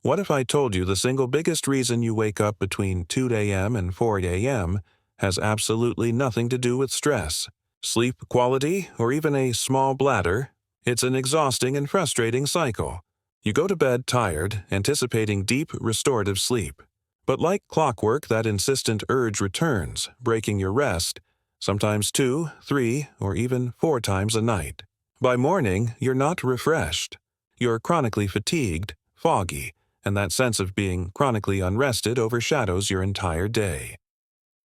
What if I told you the single biggest reason you wake up between 2 a.m. and 4 a.m. has absolutely nothing to do with stress, sleep quality, or even a small bladder? It's an exhausting and frustrating cycle. You go to bed tired, anticipating deep, restorative sleep. But like clockwork, that insistent urge returns, breaking your rest, sometimes 2, 3, or even 4 times a night. By morning, you're not refreshed. You're chronically fatigued, foggy, and that sense of being chronically unrested overshadows your entire day.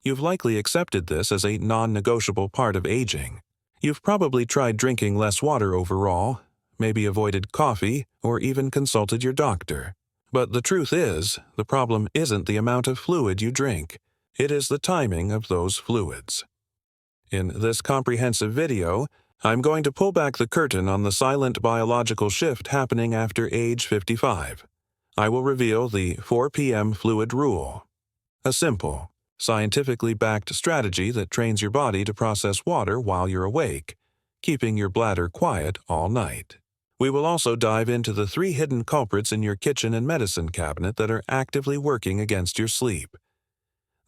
You've likely accepted this as a non-negotiable part of aging. You've probably tried drinking less water overall, maybe avoided coffee, or even consulted your doctor. But the truth is, the problem isn't the amount of fluid you drink. It is the timing of those fluids. In this comprehensive video, I'm going to pull back the curtain on the silent biological shift happening after age 55. I will reveal the 4 p.m. fluid rule, a simple, scientifically backed strategy that trains your body to process water while you're awake, keeping your bladder quiet all night. We will also dive into the 3 hidden culprits in your kitchen and medicine cabinet that are actively working against your sleep.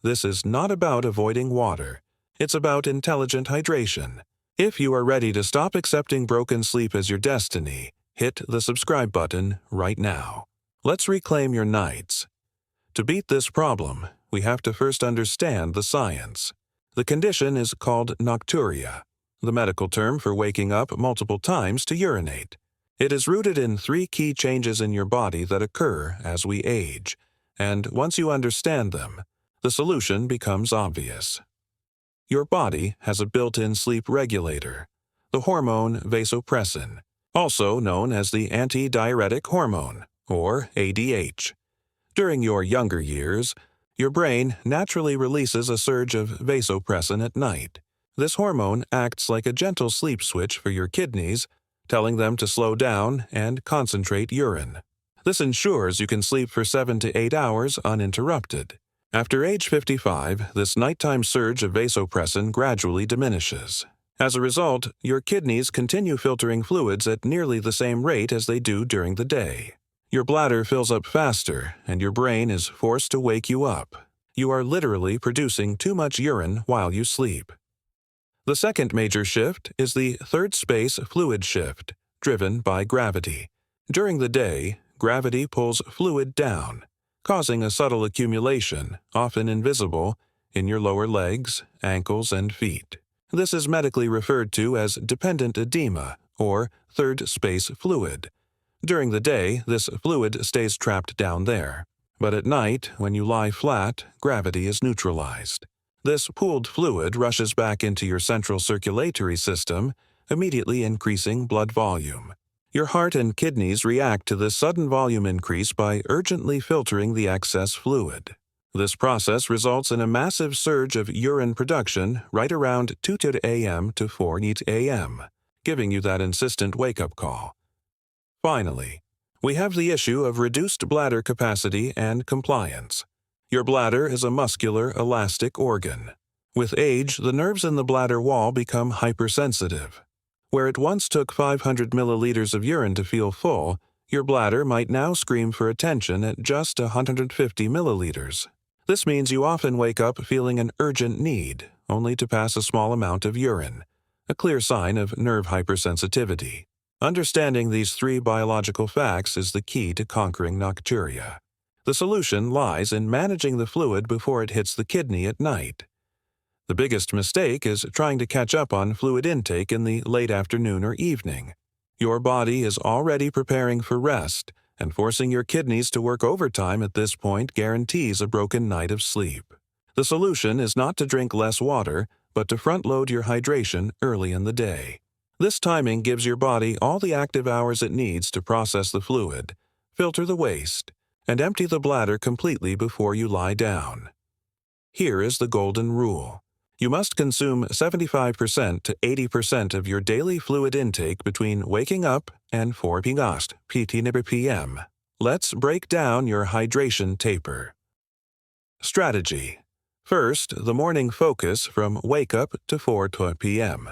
This is not about avoiding water. It's about intelligent hydration. If you are ready to stop accepting broken sleep as your destiny, hit the subscribe button right now. Let's reclaim your nights. To beat this problem, we have to first understand the science. The condition is called nocturia, the medical term for waking up multiple times to urinate. It is rooted in 3 key changes in your body that occur as we age, and once you understand them, the solution becomes obvious. Your body has a built-in sleep regulator, the hormone vasopressin, also known as the antidiuretic hormone, or ADH. During your younger years, your brain naturally releases a surge of vasopressin at night. This hormone acts like a gentle sleep switch for your kidneys, telling them to slow down and concentrate urine. This ensures you can sleep for 7 to 8 hours uninterrupted. After age 55, this nighttime surge of vasopressin gradually diminishes. As a result, your kidneys continue filtering fluids at nearly the same rate as they do during the day. Your bladder fills up faster, and your brain is forced to wake you up. You are literally producing too much urine while you sleep. The second major shift is the third space fluid shift, driven by gravity. During the day, gravity pulls fluid down, causing a subtle accumulation, often invisible, in your lower legs, ankles, and feet. This is medically referred to as dependent edema, or third space fluid. During the day, this fluid stays trapped down there. But at night, when you lie flat, gravity is neutralized. This pooled fluid rushes back into your central circulatory system, immediately increasing blood volume. Your heart and kidneys react to this sudden volume increase by urgently filtering the excess fluid. This process results in a massive surge of urine production right around 2 a.m. to 4 a.m., giving you that insistent wake-up call. Finally, we have the issue of reduced bladder capacity and compliance. Your bladder is a muscular, elastic organ. With age, the nerves in the bladder wall become hypersensitive. Where it once took 500 milliliters of urine to feel full, your bladder might now scream for attention at just 150 milliliters. This means you often wake up feeling an urgent need, only to pass a small amount of urine, a clear sign of nerve hypersensitivity. Understanding these 3 biological facts is the key to conquering nocturia. The solution lies in managing the fluid before it hits the kidney at night. The biggest mistake is trying to catch up on fluid intake in the late afternoon or evening. Your body is already preparing for rest, and forcing your kidneys to work overtime at this point guarantees a broken night of sleep. The solution is not to drink less water, but to front-load your hydration early in the day. This timing gives your body all the active hours it needs to process the fluid, filter the waste, and empty the bladder completely before you lie down. Here is the golden rule. You must consume 75% to 80% of your daily fluid intake between waking up and 4 p.m. Let's break down your hydration taper. Strategy. First, the morning focus from wake up to 4 p.m.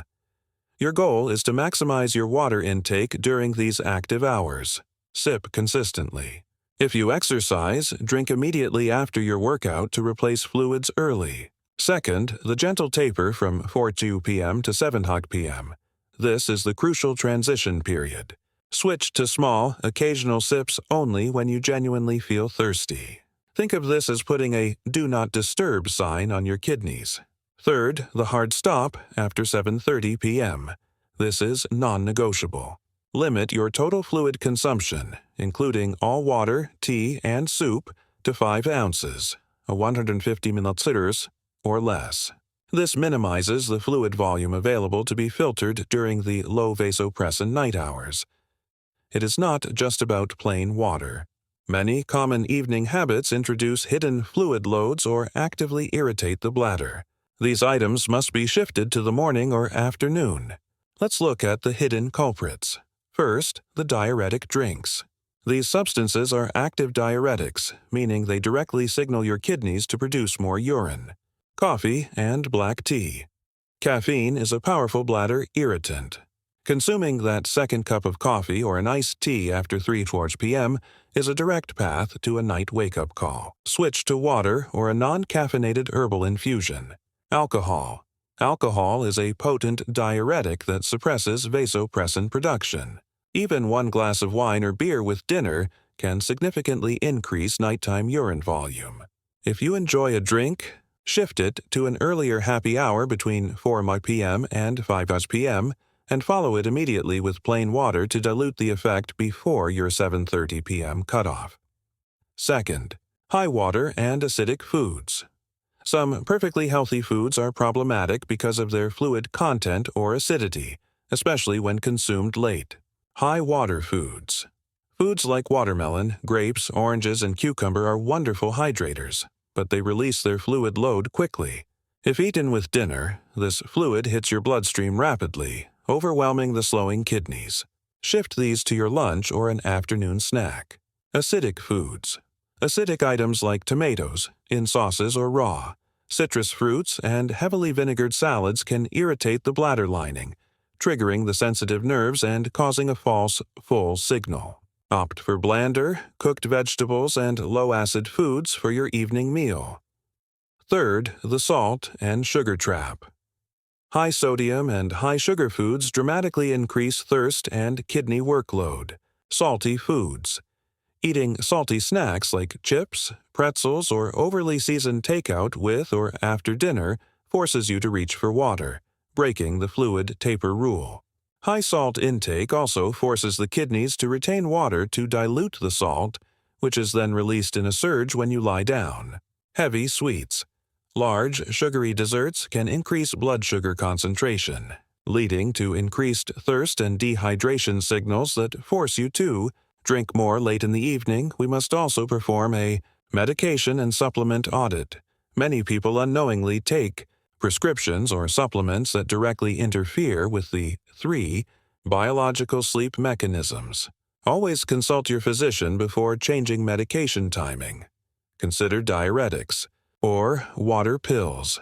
Your goal is to maximize your water intake during these active hours. Sip consistently. If you exercise, drink immediately after your workout to replace fluids early. Second, the gentle taper from 4:02 p.m. to 7:00 p.m. This is the crucial transition period. Switch to small, occasional sips only when you genuinely feel thirsty. Think of this as putting a "do not disturb" sign on your kidneys. Third, the hard stop after 7:30 p.m. This is non-negotiable. Limit your total fluid consumption, including all water, tea, and soup, to 5 ounces, 150 milliliters, or less. This minimizes the fluid volume available to be filtered during the low vasopressin night hours. It is not just about plain water. Many common evening habits introduce hidden fluid loads or actively irritate the bladder. These items must be shifted to the morning or afternoon. Let's look at the hidden culprits. First, the diuretic drinks. These substances are active diuretics, meaning they directly signal your kidneys to produce more urine. Coffee and black tea. Caffeine is a powerful bladder irritant. Consuming that second cup of coffee or an iced tea after 3:00 p.m. is a direct path to a night wake-up call. Switch to water or a non-caffeinated herbal infusion. Alcohol. Alcohol is a potent diuretic that suppresses vasopressin production. Even one glass of wine or beer with dinner can significantly increase nighttime urine volume. If you enjoy a drink, shift it to an earlier happy hour between 4 p.m. and 5 p.m. and follow it immediately with plain water to dilute the effect before your 7:30 p.m. cutoff. Second, high water and acidic foods. Some perfectly healthy foods are problematic because of their fluid content or acidity, especially when consumed late. High water foods. Foods like watermelon, grapes, oranges, and cucumber are wonderful hydrators, but they release their fluid load quickly. If eaten with dinner, this fluid hits your bloodstream rapidly, overwhelming the slowing kidneys. Shift these to your lunch or an afternoon snack. Acidic foods. Acidic items like tomatoes, in sauces or raw, citrus fruits, and heavily vinegared salads can irritate the bladder lining, triggering the sensitive nerves and causing a false, full signal. Opt for blander, cooked vegetables, and low-acid foods for your evening meal. Third, the salt and sugar trap. High sodium and high sugar foods dramatically increase thirst and kidney workload. Salty foods. Eating salty snacks like chips, pretzels, or overly seasoned takeout with or after dinner forces you to reach for water, breaking the fluid taper rule. High salt intake also forces the kidneys to retain water to dilute the salt, which is then released in a surge when you lie down. Heavy sweets. Large, sugary desserts can increase blood sugar concentration, leading to increased thirst and dehydration signals that force you to drink more late in the evening. We must also perform a medication and supplement audit. Many people unknowingly take prescriptions or supplements that directly interfere with the 3 biological sleep mechanisms. Always consult your physician before changing medication timing. Consider diuretics or water pills.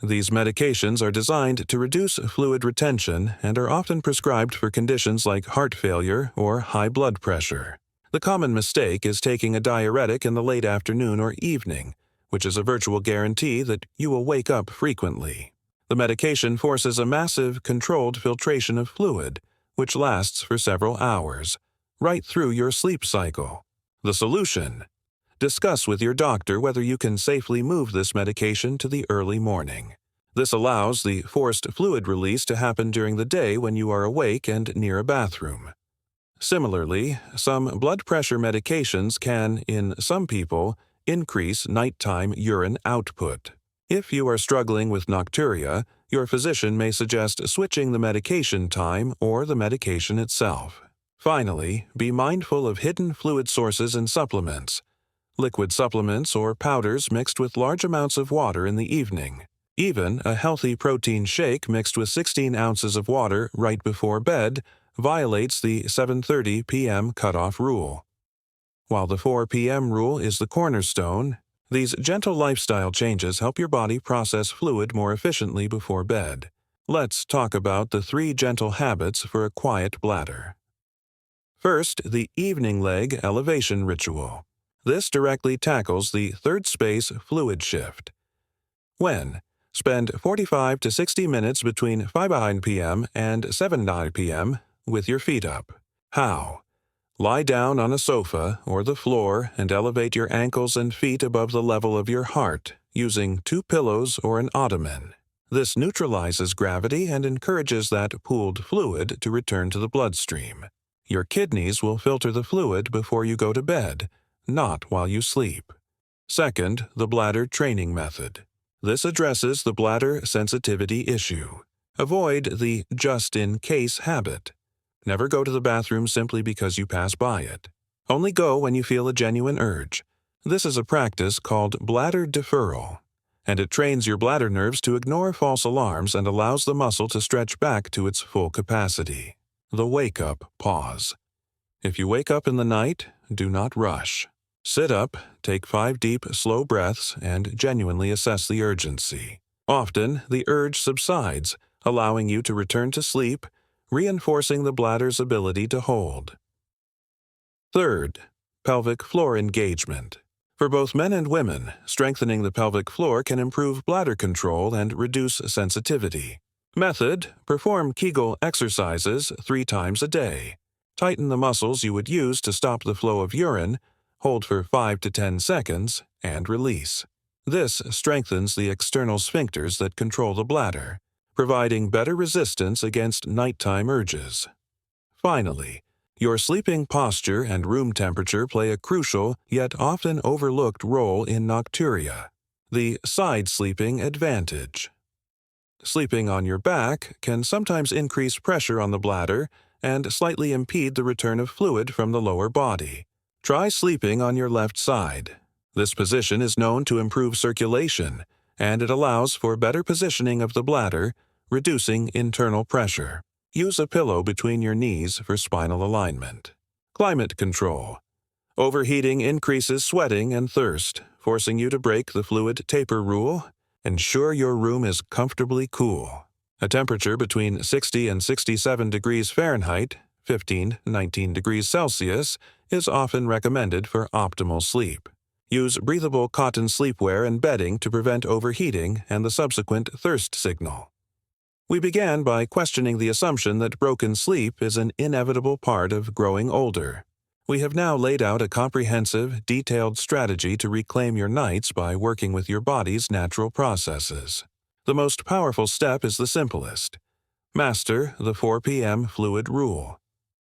These medications are designed to reduce fluid retention and are often prescribed for conditions like heart failure or high blood pressure. The common mistake is taking a diuretic in the late afternoon or evening, which is a virtual guarantee that you will wake up frequently. The medication forces a massive, controlled filtration of fluid, which lasts for several hours, right through your sleep cycle. The solution: discuss with your doctor whether you can safely move this medication to the early morning. This allows the forced fluid release to happen during the day when you are awake and near a bathroom. Similarly, some blood pressure medications can, in some people, increase nighttime urine output. If you are struggling with nocturia, your physician may suggest switching the medication time or the medication itself. Finally, be mindful of hidden fluid sources in supplements. Liquid supplements or powders mixed with large amounts of water in the evening. Even a healthy protein shake mixed with 16 ounces of water right before bed violates the 7:30 p.m. cutoff rule. While the 4 p.m. rule is the cornerstone, these gentle lifestyle changes help your body process fluid more efficiently before bed. Let's talk about the 3 gentle habits for a quiet bladder. First, the evening leg elevation ritual. This directly tackles the third space fluid shift. When? Spend 45 to 60 minutes between 5:09 p.m. and 7:09 p.m. with your feet up. How? Lie down on a sofa or the floor and elevate your ankles and feet above the level of your heart using 2 pillows or an ottoman. This neutralizes gravity and encourages that pooled fluid to return to the bloodstream. Your kidneys will filter the fluid before you go to bed, not while you sleep. Second, the bladder training method. This addresses the bladder sensitivity issue. Avoid the just-in-case habit. Never go to the bathroom simply because you pass by it. Only go when you feel a genuine urge. This is a practice called bladder deferral, and it trains your bladder nerves to ignore false alarms and allows the muscle to stretch back to its full capacity. The wake-up pause. If you wake up in the night, do not rush. Sit up, take 5 deep, slow breaths, and genuinely assess the urgency. Often, the urge subsides, allowing you to return to sleep, reinforcing the bladder's ability to hold. Third, pelvic floor engagement. For both men and women, strengthening the pelvic floor can improve bladder control and reduce sensitivity. Method: perform Kegel exercises 3 times a day. Tighten the muscles you would use to stop the flow of urine, hold for 5 to 10 seconds, and release. This strengthens the external sphincters that control the bladder, providing better resistance against nighttime urges. Finally, your sleeping posture and room temperature play a crucial yet often overlooked role in nocturia, the side sleeping advantage. Sleeping on your back can sometimes increase pressure on the bladder and slightly impede the return of fluid from the lower body. Try sleeping on your left side. This position is known to improve circulation, and it allows for better positioning of the bladder, reducing internal pressure. Use a pillow between your knees for spinal alignment. Climate control. Overheating increases sweating and thirst, forcing you to break the fluid taper rule. Ensure your room is comfortably cool. A temperature between 60 and 67 degrees Fahrenheit, 15-19 degrees Celsius, is often recommended for optimal sleep. Use breathable cotton sleepwear and bedding to prevent overheating and the subsequent thirst signal. We began by questioning the assumption that broken sleep is an inevitable part of growing older. We have now laid out a comprehensive, detailed strategy to reclaim your nights by working with your body's natural processes. The most powerful step is the simplest. Master the 4 p.m. fluid rule.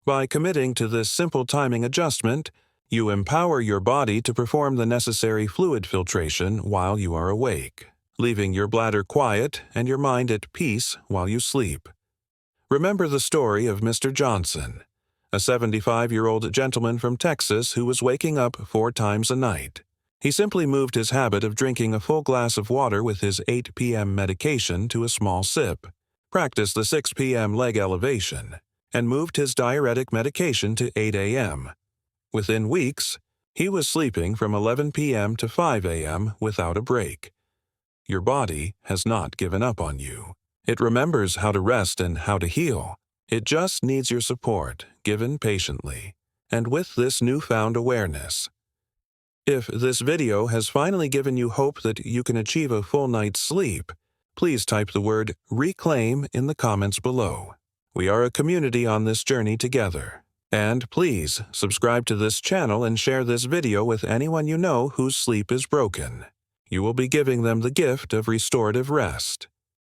By committing to this simple timing adjustment, you empower your body to perform the necessary fluid filtration while you are awake, leaving your bladder quiet and your mind at peace while you sleep. Remember the story of Mr. Johnson, a 75-year-old gentleman from Texas who was waking up 4 times a night. He simply moved his habit of drinking a full glass of water with his 8 p.m. medication to a small sip, practiced the 6 p.m. leg elevation, and moved his diuretic medication to 8 a.m. Within weeks, he was sleeping from 11 p.m. to 5 a.m. without a break. Your body has not given up on you. It remembers how to rest and how to heal. It just needs your support, given patiently, and with this newfound awareness. If this video has finally given you hope that you can achieve a full night's sleep, please type the word RECLAIM in the comments below. We are a community on this journey together. And please subscribe to this channel and share this video with anyone you know whose sleep is broken. You will be giving them the gift of restorative rest.